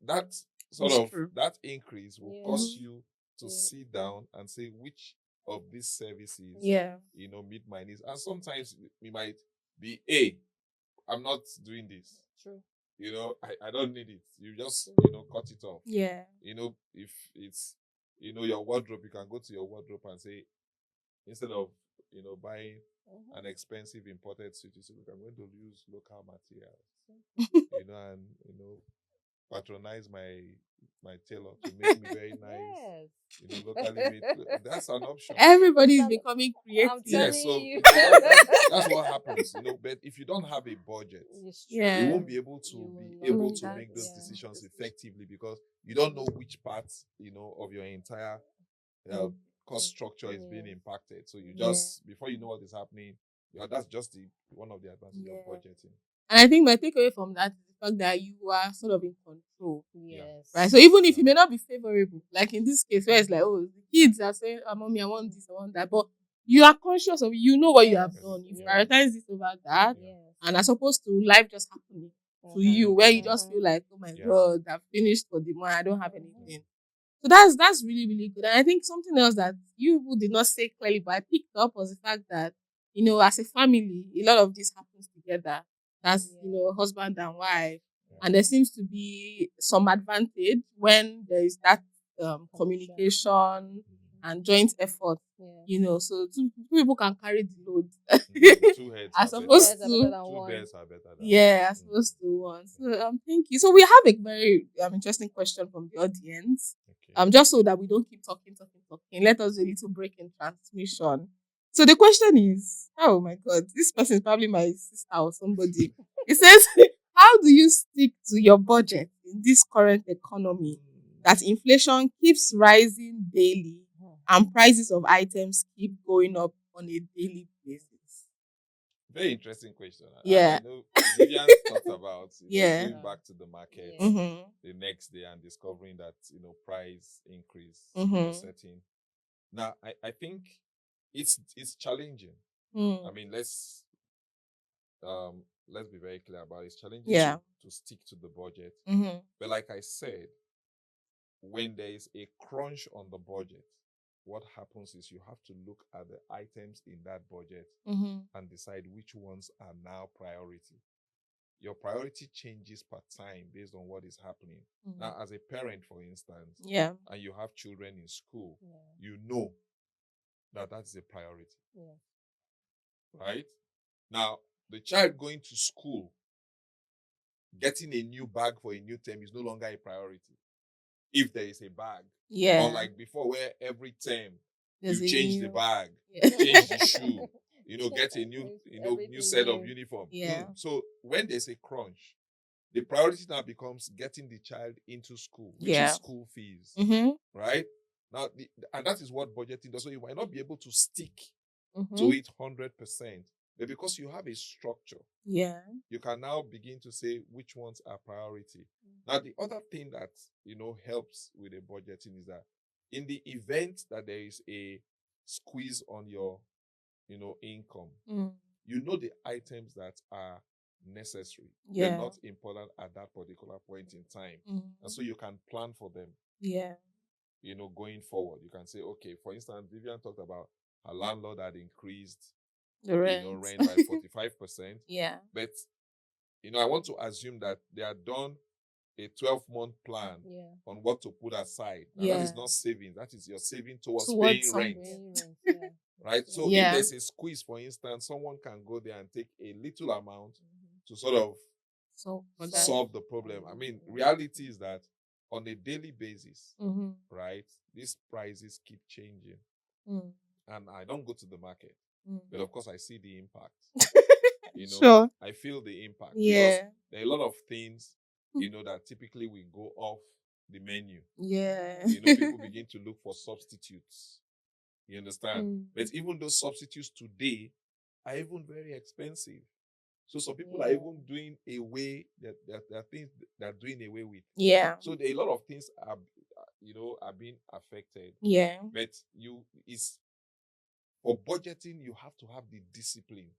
that sort of that increase will cause you to sit down and say which of these services meet my needs. And sometimes we might be I'm not doing this. True. I don't need it. You just cut it off. Yeah. If it's your wardrobe, you can go to your wardrobe and say, instead of buying an expensive imported suit, you say, look, I'm going to use local materials. And patronize my tailor to make me very nice. Locally made. That's an option. Everybody is becoming creative. So that's what happens. But if you don't have a budget, you won't be able to make those decisions effectively, because you don't know which parts of your entire cost structure is being impacted. So you just before you know what is happening, that's just one of the advantages of budgeting. And I think my takeaway from that is the the fact that you are sort of in control. Yes. Right. So even if Yeah. it may not be favorable, like in this case where it's like, oh, the kids are saying, oh, mommy, I want this, I want that. But you are conscious of, you know what you have Yes, done. You yes. prioritize this over that. Yes. And as opposed to life just happening to Mhm, you, where you just mhm. feel like, oh my Yeah. God, I've finished for the month, I don't have Mhm. anything. So that's really, really good. And I think something else that you people did not say clearly, but I picked up was the fact that, as a family, a lot of this happens together. That's, Yeah. husband and wife. Yeah. And there seems to be some advantage when there is that Connection. communication and joint effort, Yeah. so two people can carry the load. Two heads As are Two opposed heads are better. better to, than Two one. bears are better than yeah, as one. opposed to one. So thank you. So we have a very interesting question from the audience. Okay. Just so that we don't keep talking. Let us do a little break in transmission. So the question is, oh my God, this person is probably my sister or somebody. It says, how do you stick to your budget in this current economy that inflation keeps rising daily and prices of items keep going up on a daily basis? Very interesting question. Yeah. I know Vivian talked about Yeah. going back to the market Yeah. Mm-hmm. the next day and discovering that price increase Mhm. setting. Now I think it's challenging. Mm. I mean, let's be very clear about it. It's challenging Yeah. to stick to the budget. Mm-hmm. But like I said, when there is a crunch on the budget, what happens is you have to look at the items in that budget Mm-hmm. and decide which ones are now priority. Your priority changes per time based on what is happening. Mm-hmm. Now, as a parent, for instance, Yeah. and you have children in school, Yeah. you know that that's a priority, Yeah. right? Now, the child going to school, getting a new bag for a new term is no longer a priority. If there is a bag, Yeah. unlike before, where every term There's you a change the new- bag, Yeah. change the shoe, get a new, new Everything set of new. uniform. Yeah. So when there's a crunch, the priority now becomes getting the child into school, which Yeah. is school fees, Mm-hmm. right? Now, and that is what budgeting does. So you might not be able to stick Mm-hmm. to it 100%, but because you have a structure, Yeah. you can now begin to say which ones are priority. Now, the other thing that helps with the budgeting is that in the event that there is a squeeze on your income, Mm. you know the items that are necessary. Yeah. They're not important at that particular point in time. Mm-hmm. And so you can plan for them, Yeah. going forward. You can say, okay, for instance, Vivian talked about her landlord had increased The rent. rent by 45%. Yeah. But I want to assume that they are done a 12-month plan Yeah. on what to put aside. Now, that is Yeah. not savings. That is your saving towards Towards paying something. rent. Paying rent, yeah. Right? So Yeah. if there's a squeeze, for instance, someone can go there and take a little amount Mhm. to sort of So for that. solve the problem. I mean, reality is that on a daily basis, Mm-hmm. right, these prices keep changing. Mm. And I don't go to the market, Mm. but of course I see the impact. Sure. I feel the impact. Yeah. Because there are a lot of things, that typically we go off the menu. Yeah. People begin to look for substitutes. You understand? Mm. But even those substitutes today are even very expensive. So some people are Yeah. even doing away that there are things they're doing away with. Yeah. So a lot of things are being affected. Yeah. But for budgeting, you have to have the discipline.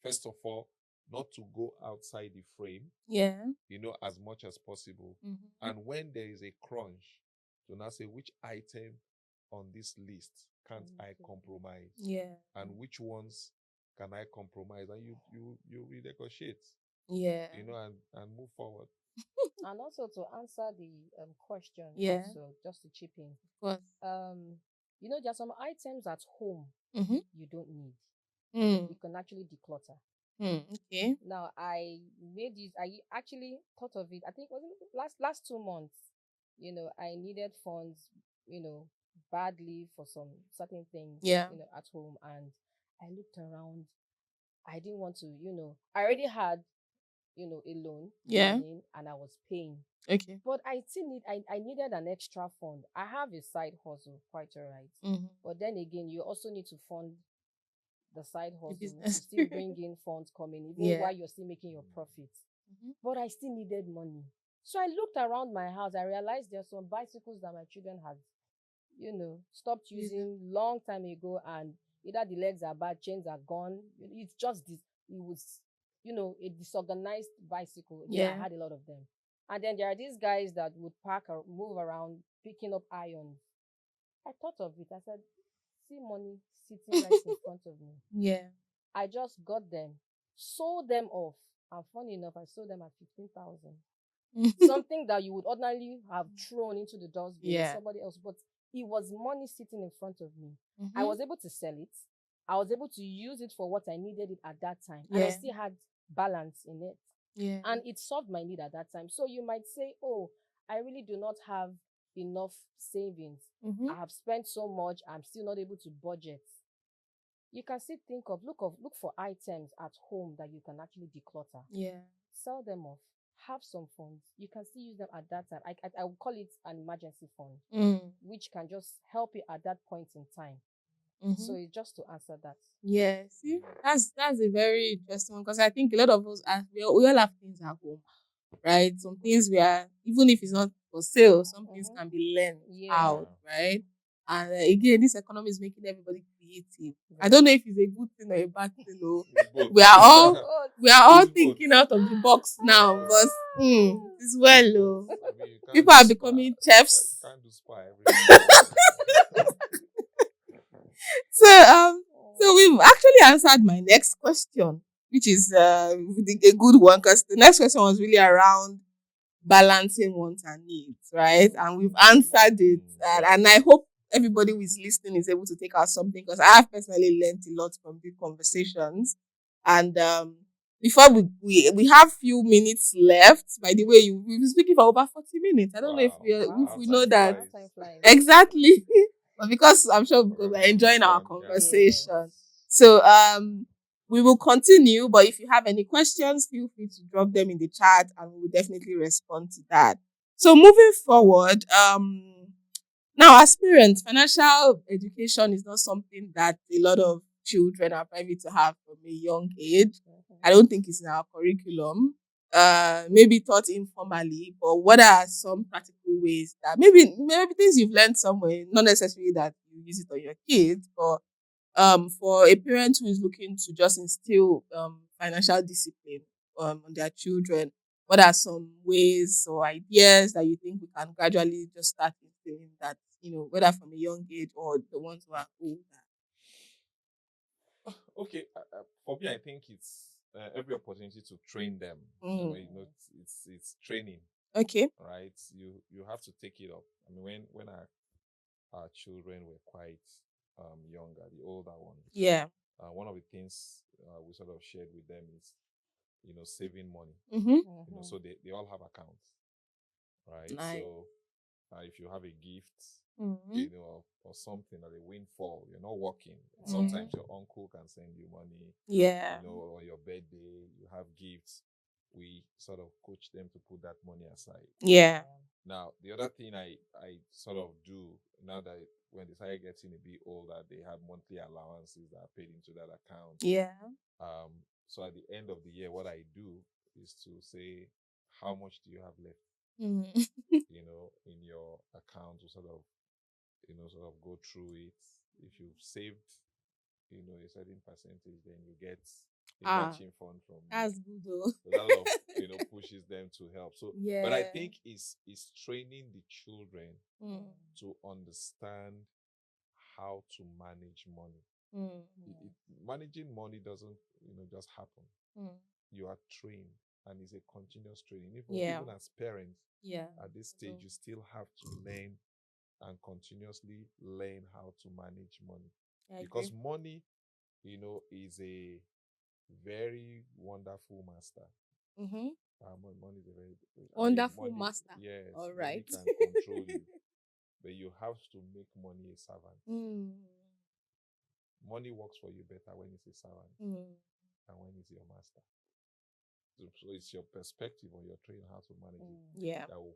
First of all, not to go outside the frame, Yeah. as much as possible. Mm-hmm. And when there is a crunch, to now say which item on this list can't I compromise? Yeah. And which ones can I compromise? And you renegotiate, Yeah. and move forward. And also to answer the question, Yeah. also just to chip in, Of course. there are some items at home Mm-hmm. you don't need. Mm. You can actually declutter. Mm. Okay. Now I actually thought of it. I think it was last 2 months. I needed funds, badly for some certain things, Yeah. at home, and I looked around. I didn't want to, I already had, a loan Yeah. running, and I was paying. Okay. But I still I needed an extra fund. I have a side hustle, quite all right. Mm-hmm. But then again, you also need to fund the side hustle to business. still bring in funds coming, even Yeah. while you're still making your profits. Mhm. but I still needed money. So I looked around my house. I realized there are some bicycles that my children had, stopped Using. using long time ago, and either the legs are bad, chains are gone. It's just this. It was, a disorganized bicycle. Yeah, I Yeah. had a lot of them. And then there are these guys that would park or move around picking up irons. I thought of it. I said, see money sitting right in front of me. Yeah. I just got them, sold them off. And funny enough, I sold them at 15,000. Something that you would ordinarily have thrown into the dustbin or Yeah. somebody else, but it was money sitting in front of me. I Mhm. was able to sell it. I was able to use it for what I needed it at that time. And I Yeah. still had balance in it. Yeah. And it solved my need at that time. So you might say, oh, I really do not have enough savings. Mhm. I have spent so much, I'm still not able to budget. You can still look for items at home that you can actually declutter. Yeah. Sell them off. Have some funds. You can still use them at that time. I would call it an emergency fund, Mm. which can just help you at that point in time. So Mhm. it's just to answer that. Yeah. See, that's a very interesting one because I think a lot of us we all have things at home, right? Some things we are, even if it's not for sale, some things can be learned Yeah. out, right? And again, this economy is making everybody creative. I Very don't know if it's a good thing or a bad thing. Though. It's both. We are all good. we are all It's both. thinking out of the box now, Both. but it's well. It's Oh. both. I mean, you can't People do are spa. becoming You chefs. can't do spa every So we've actually answered my next question, which is a good one because the next question was really around balancing wants and needs, right? And we've answered it, and I hope everybody who is listening is able to take out something because I have personally learned a lot from these conversations. And before we have few minutes left. By the way, we've been speaking for over 40 minutes. I don't know if we know that Time flies. exactly. But because I'm sure because we're enjoying our conversation. So we will continue, but if you have any questions, feel free to drop them in the chat and we will definitely respond to that. So moving forward, now as parents, financial education is not something that a lot of children are privy to have from a young age. I don't think it's in our curriculum. Maybe taught informally, but what are some practical ways that maybe things you've learned somewhere, not necessarily that you use it on your kids, but for a parent who is looking to just instill financial discipline on their children, what are some ways or ideas that you think we can gradually just start instilling that, whether from a young age or the ones who are older? Okay, for me, I think it's every opportunity to train them. It's training, Okay. right? You have to take it up. I mean, when our children were quite younger, the older ones, Yeah. one of the things we sort of shared with them is saving money. Mm-hmm. So they all have accounts, right? Nice. So if you have a gift, Mm-hmm. or something, or a windfall, you're not working. Mhm. Sometimes your uncle can send you money, Yeah. or your birthday, you have gifts. We sort of coach them to put that money aside. Yeah. Now, the other thing I sort of do now that when they start getting a bit older, they have monthly allowances that are paid into that account. Yeah. So at the end of the year, what I do is to say, how much do you have left? Mm-hmm. In your account to sort of go through it. If you've saved, a certain percentage, then you get a matching fund from me. That's good though. So that sort of, pushes them to help. So, Yeah. but I think it's training the children Mm. to understand how to manage money. Mm. Managing money doesn't, just happen. Mm. You are trained, and it's a continuous training. Yeah. Even as parents, Yeah. at this stage, you still have to learn and continuously learn how to manage money. I Because agree. money, is a very wonderful master. Mm-hmm. Money is a very Wonderful money, master. yes, All money right. can control you, but you have to make money a servant. Mm. Money works for you better when it's a servant Mm. than when it's your master. So it's your perspective on your training how to manage it Yeah. that will,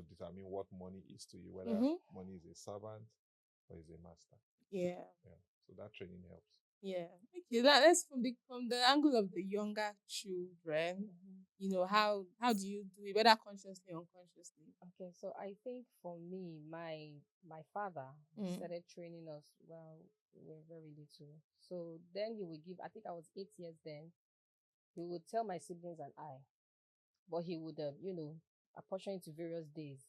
determine what money is to you, whether Mm-hmm. money is a servant or is a master. Yeah. Yeah. So that training helps. Yeah. Okay. Let's from the angle of the younger children. How do you do it, whether consciously or unconsciously? Okay, so I think for me, my father Mm. started training us while we were very little. So then he would give. I think I was 8 years then. He would tell my siblings and I, but he would, apportion it to various days.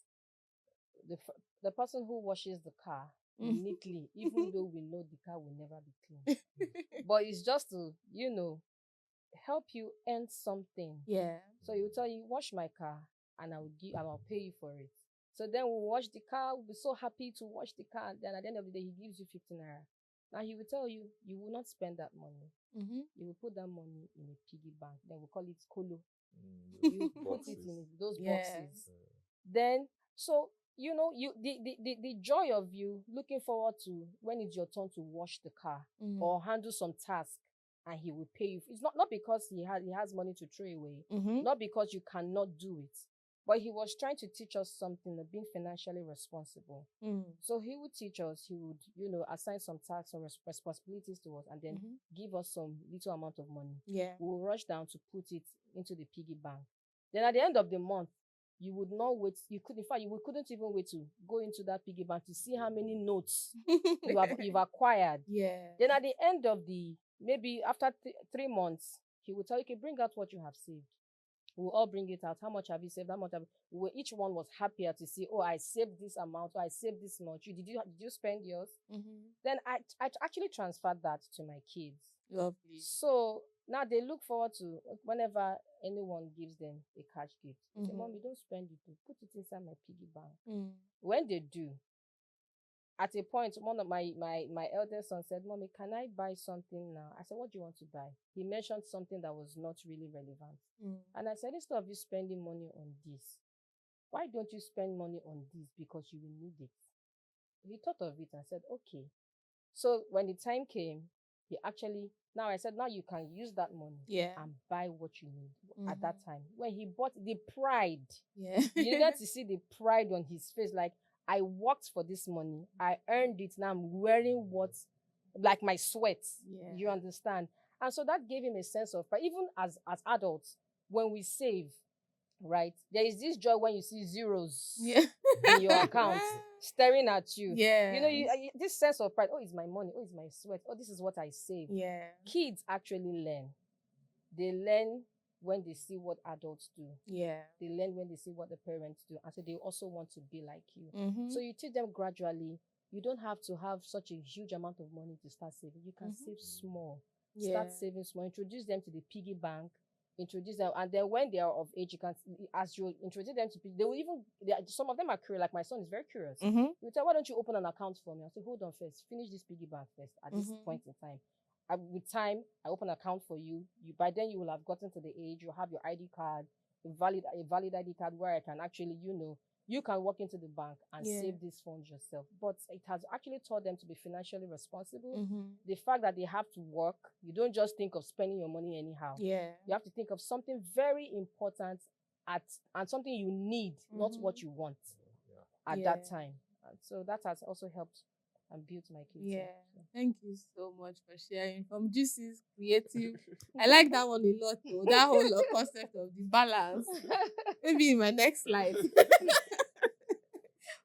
The person who washes the car Mm. neatly, even though we know the car will never be clean, but it's just to help you earn something. Yeah. So he will tell you, wash my car, and I'll pay you for it. So then we'll wash the car. We'll be so happy to wash the car. And then at the end of the day, he gives you 15 naira. Now he will tell you, you will not spend that money. Mm-hmm. You will put that money in a piggy bank. Then we call it kolo. You You put it in those Yeah. boxes. Then, so the joy of you looking forward to when it's your turn to wash the car or handle some task, and he will pay you. It's not because he has money to throw away, not because you cannot do it, but he was trying to teach us something of being financially responsible. So he would teach us. He would assign some tasks or responsibilities to us, and then give us some little amount of money. Yeah. We will rush down to put it into the piggy bank. Then at the end of the month, you would not wait. You couldn't even wait to go into that piggy bank to see how many notes you've acquired. Yeah. Then at the end of maybe after 3 months, he will tell you, okay, bring out what you have saved. We'll all bring it out. How much have you saved? How much have each one was happier to see, oh, I saved this amount, or I saved this much. Did you spend yours? Then I actually transferred that to my kids. Lovely. So now they look forward to whenever anyone gives them a cash gift. They say, Mommy, don't spend it. Put it inside my piggy bank. When they do, at a point, one of my eldest son said, Mommy, can I buy something now? I said, what do you want to buy? He mentioned something that was not really relevant. And I said, instead of you spending money on this, why don't you spend money on this? Because you will need it. He thought of it and said, okay. So when the time came, now I said, now you can use that money and buy what you need at that time. When he bought the pride, you needed to see the pride on his face. Like, I worked for this money. I earned it. Now I'm wearing like my sweat. Yeah. You understand? And so that gave him a sense of pride. Even as adults, when we save, right, there is this joy when you see zeros in your account staring at you. This sense of pride. Oh, it's my money. Oh, it's my sweat. Oh, this is what I save. Yeah. Kids actually learn. They learn when they see what adults do. Yeah. They learn when they see what the parents do. And so they also want to be like you. So you teach them gradually. You don't have to have such a huge amount of money to start saving. You can save small. Start saving small. Introduce them to the piggy bank. Introduce them, and then when they are of age, as you introduce them to people, some of them are curious. Like my son is very curious. You tell, why don't you open an account for me? I say, hold on first, finish this piggy bank first at this point in time. With time, I open an account for you. By then you will have gotten to the age, you have your ID card, a valid ID card where I can actually, you can walk into the bank and save these funds yourself. But it has actually taught them to be financially responsible. The fact that they have to work, you don't just think of spending your money anyhow. You have to think of something very important and something you need, not what you want at that time. And so that has also helped and built my kids. Yeah. Thank you so much for sharing. From Juicy's creative. I like that one a lot though. That whole concept of the balance. Maybe in my next slide.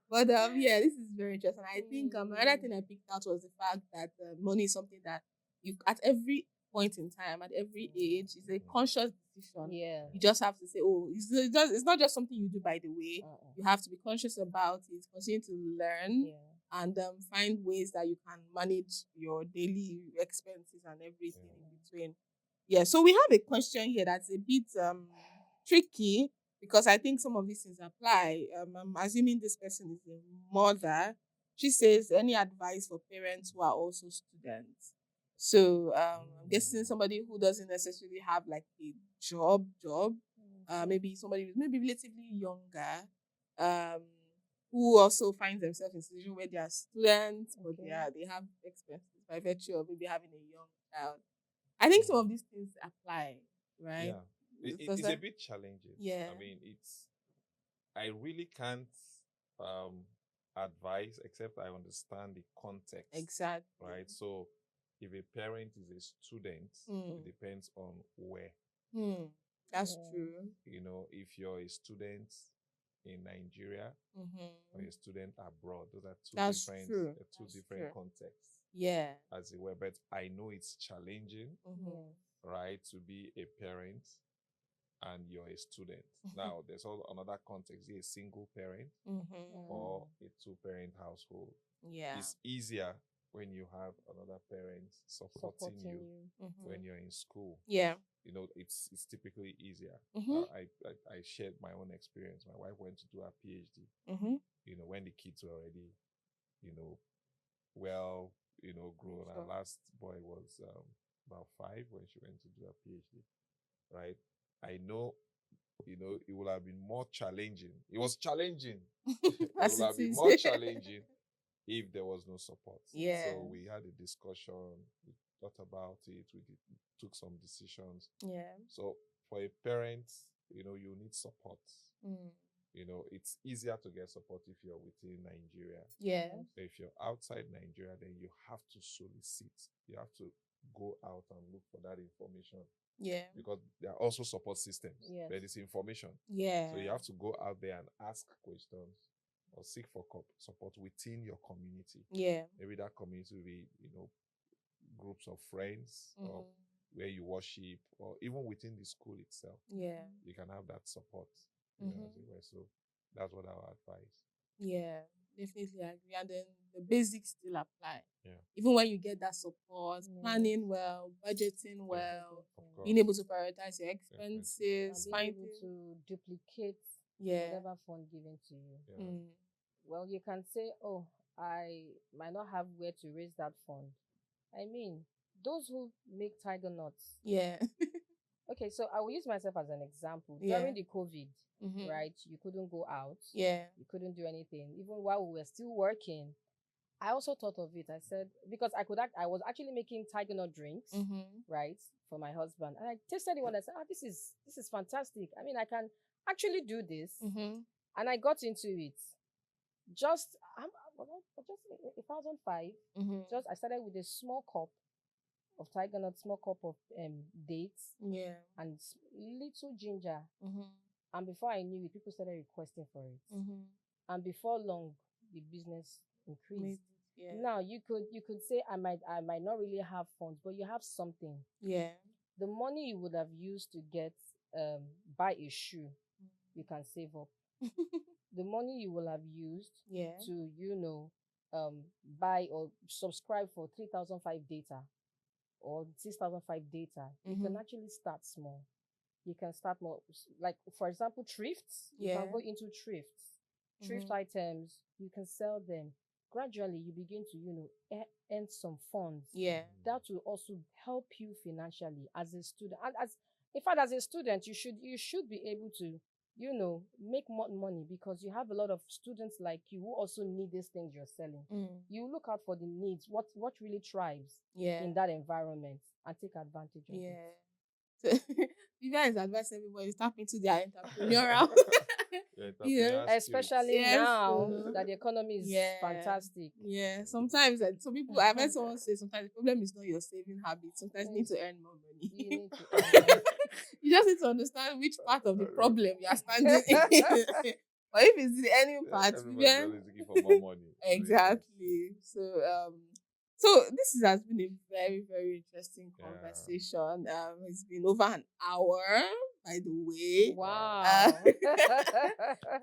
But this is very interesting. I think another thing I picked out was the fact that money is something that you at every point in time, at every age, is a conscious decision. Yeah. You just have to say, oh, it's not just something you do by the way. You have to be conscious about it, continue to learn, and find ways that you can manage your daily expenses and everything in between. Yeah. So we have a question here that's a bit tricky, because I think some of these things apply. I'm assuming this person is a mother. She says, any advice for parents who are also students? So I'm guessing somebody who doesn't necessarily have like a job, maybe somebody who's maybe relatively younger, who also finds themselves in a situation where they are students, but they have expenses by virtue of maybe having a young child. I think some of these things apply, right? Yeah. It's a bit challenging. Yeah. I mean, I really can't advise except I understand the context. Exactly. Right. So if a parent is a student, it depends on where. That's Yeah. true. You know, if you're a student in Nigeria or a student abroad, those are That's true. two That's different true. contexts, Yeah. as it were. But I know it's challenging, Yes. right, to be a parent and you're a student. Now, there's also another context. You're a single parent or a two-parent household. Yeah. It's easier when you have another parent supporting Supporting you you. when you're in school. Yeah. You know, it's typically easier. Mhm. I shared my own experience. My wife went to do her PhD. You know, when the kids were already, you know, well, you know, grown. Our Sure. last boy was about 5 when she went to do her PhD. Right? I know, you know, it would have been more challenging. It was challenging. It As would have it been is. more challenging if there was no support. Yeah. So we had a discussion. We thought about it. Took some decisions. Yeah. So for a parent, you know, you need support. You know, it's easier to get support if you're within Nigeria. Yeah. So if you're outside Nigeria, then you have to solicit. You have to go out and look for that information Yeah. because there are also support systems. Yes. There is information. Yeah. So you have to go out there and ask questions or seek for support within your community. Yeah. Maybe that community will be, you know, groups of friends or where you worship, or even within the school itself. Yeah. You can have that support. You know, as it were. So that's what I would advise. Yeah. Definitely agree. And then the basics still apply. Yeah. Even when you get that support, Yes. planning well, budgeting well, Of course. being able to prioritize your And expenses, being finding. able to duplicate Yeah. whatever fund given to you. Yeah. Well, you can say, oh, I might not have where to raise that fund. I mean, those who make tiger nuts. Yeah. Okay, so I will use myself as an example. Yeah. During the COVID, right, you couldn't go out. Yeah. You couldn't do anything. Even while we were still working, I also thought of it. I said, because I was actually making tiger nut drinks, right, for my husband. And I tasted it one. I said, this is fantastic. I mean, I can actually do this. And I got into it. Just 2005. Just I started with a small cup of tiger nut, small cup of dates, Yeah. and little ginger. And before I knew it, people started requesting for it. And before long, the business increased. Yeah. Now you could say I might not really have funds, but you have something. Yeah. The money you would have used to get buy a shoe, you can save up. The money you will have used Yeah. to buy or subscribe for 3,005 data or 6,005 data, you can actually start small. You can start more, like for example, thrifts. You Yeah. can go into thrifts, thrift items. You can sell them. Gradually, you begin to earn some funds. Yeah. That will also help you financially as a student. And in fact, as a student, you should be able to make more money because you have a lot of students like you who also need these things you're selling. You look out for the needs, what really thrives Yeah. in that environment, and take advantage of it. Yeah. So Vivian is advising everybody to tap into their entrepreneurial. Entrepreneurial skills. Especially Yes, now so- that the economy is fantastic. Yeah. Sometimes some people I met someone say sometimes the problem is not your saving habit. Sometimes you need to earn more money. You need to earn more. You just need to understand which part of the problem you are standing in. Or if it's the earning part, Everybody's Vivian. always looking for more money. Exactly. So this has been a very, very interesting Yeah. conversation. It's been over an hour, by the way. Wow.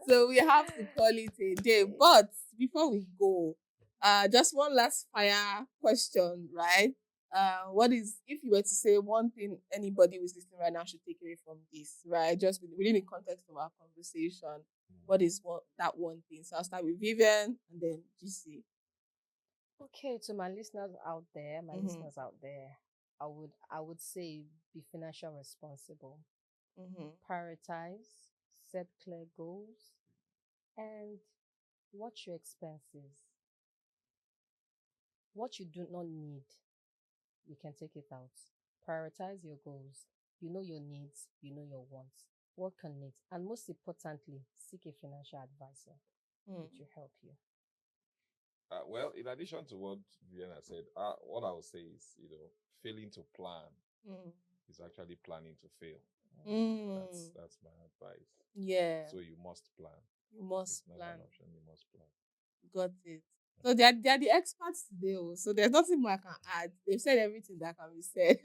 So we have to call it a day. But before we go, just one last fire question, right? What is, if you were to say one thing anybody who's listening right now should take away from this, right? Just within the context of our conversation, what is that one thing? So I'll start with Vivian and then GC. Okay, to my listeners out there, I would say be financial responsible. Prioritize, set clear goals, and watch your expenses. What you do not need, you can take it out. Prioritize your goals. You know your needs, you know your wants. Work on it. And most importantly, seek a financial advisor. It will help you. Well, in addition to what Vienna said, what I would say is, failing to plan Mm. is actually planning to fail. Mm. That's my advice. Yeah, So you must plan. you must It's never plan. an option. You must plan. Got it. So they're the experts today, so there's nothing more I can add. They've said everything that can be said.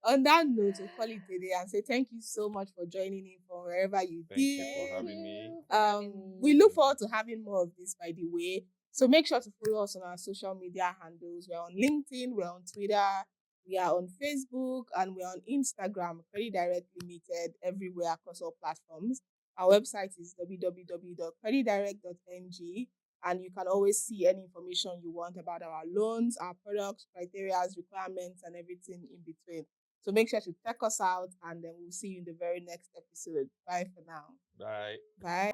On that note, we'll call it a day and say thank you so much for joining in from wherever you Thank you did. for having me. for having We me. look forward to having more of this, by the way. So make sure to follow us on our social media handles. We're on LinkedIn, we're on Twitter, we are on Facebook, and we're on Instagram, Credit Direct Limited, everywhere across all platforms. Our website is www.creditdirect.ng, and you can always see any information you want about our loans, our products, criteria, requirements, and everything in between. So make sure to check us out, and then we'll see you in the very next episode. Bye for now. Bye. Bye.